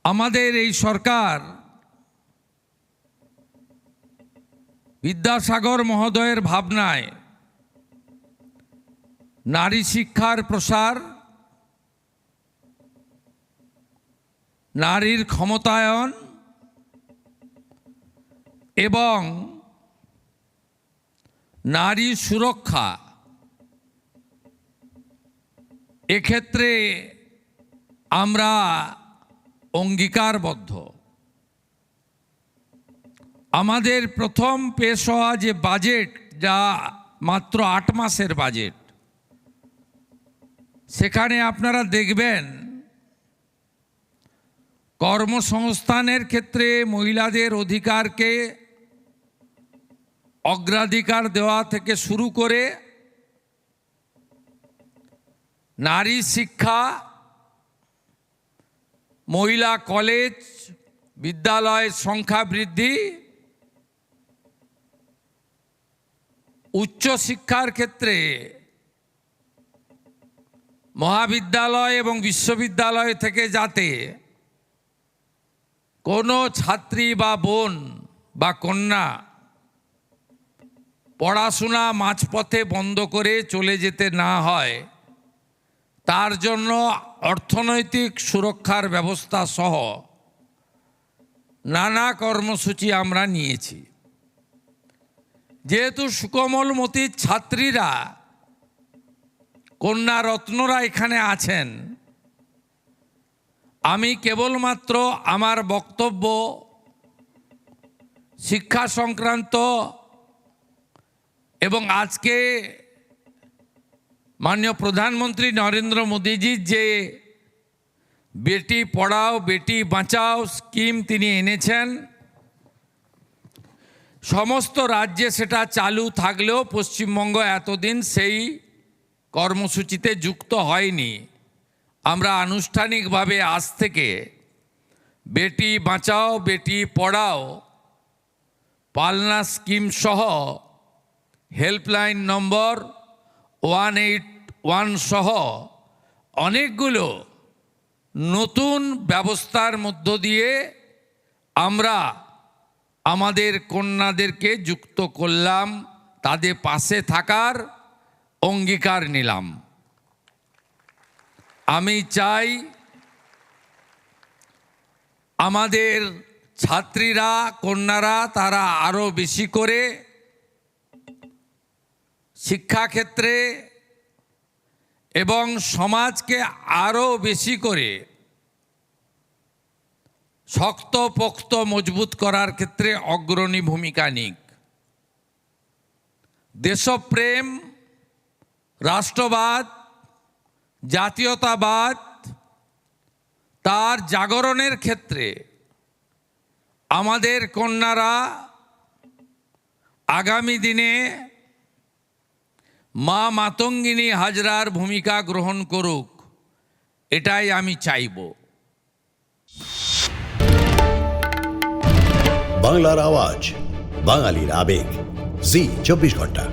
আমাদের এই সরকার বিদ্যাসাগর মহোদয়ের ভাবনায় নারী শিক্ষার প্রসার, নারীর ক্ষমতায়ন এবং নারী সুরক্ষা, এক্ষেত্রে আমরা অঙ্গীকারবদ্ধ। আমাদের প্রথম পেশ হওয়া যে বাজেট, যা মাত্র 8 মাসের বাজেট, সেখানে আপনারা দেখবেন কর্মসংস্থানের ক্ষেত্রে মহিলাদের অধিকারকে অগ্রাধিকার দেওয়া থেকে শুরু করে নারী শিক্ষা, মহিলা কলেজ বিদ্যালয়ের সংখ্যা বৃদ্ধি, উচ্চশিক্ষার ক্ষেত্রে মহাবিদ্যালয় এবং বিশ্ববিদ্যালয় থেকে যাতে কোনো ছাত্রী বা বোন বা কন্যা পড়াশোনা মাঝপথে বন্ধ করে চলে যেতে না হয়, তার জন্য অর্থনৈতিক সুরক্ষার ব্যবস্থা সহ নানা কর্মসূচি আমরা নিয়েছি। যেহেতু সুকোমলমতি ছাত্রীরা, কন্যা রত্নরা এখানে আছেন, আমি কেবলমাত্র আমার বক্তব্য শিক্ষা সংক্রান্ত এবং আজকে মাননীয় প্রধানমন্ত্রী নরেন্দ্র মোদীজির যে বেটি পড়াও বেটি বাঁচাও স্কিম তিনি এনেছেন, সমস্ত রাজ্যে সেটা চালু থাকলেও পশ্চিমবঙ্গ এতদিন সেই কর্মসূচিতে যুক্ত হয়নি। আমরা আনুষ্ঠানিকভাবে আজ থেকে বেটি বাঁচাও বেটি পড়াও পালনা স্কিম সহ হেল্পলাইন নম্বর 181 সহ অনেকগুলো নতুন ব্যবস্থার মধ্য দিয়ে আমরা আমাদের কন্যাদেরকে যুক্ত করলাম, তাদের পাশে থাকার অঙ্গীকার নিলাম। আমি চাই আমাদের ছাত্রীরা, কন্যারা তারা আরও বেশি করে শিক্ষাক্ষেত্রে এবং সমাজকে আরও বেশি করে শক্তপোক্ত মজবুত করার ক্ষেত্রে অগ্রণী ভূমিকা নিক। দেশপ্রেম, রাষ্ট্রবাদ, জাতীয়তাবাদ তার জাগরণের ক্ষেত্রে আমাদের কন্যারা আগামী দিনে মা মাতঙ্গিনী হাজরার ভূমিকা গ্রহণ করুক, এটাই আমি চাইব। বাংলার আওয়াজ, বাঙালির আবেগ, জি 24 ঘন্টা।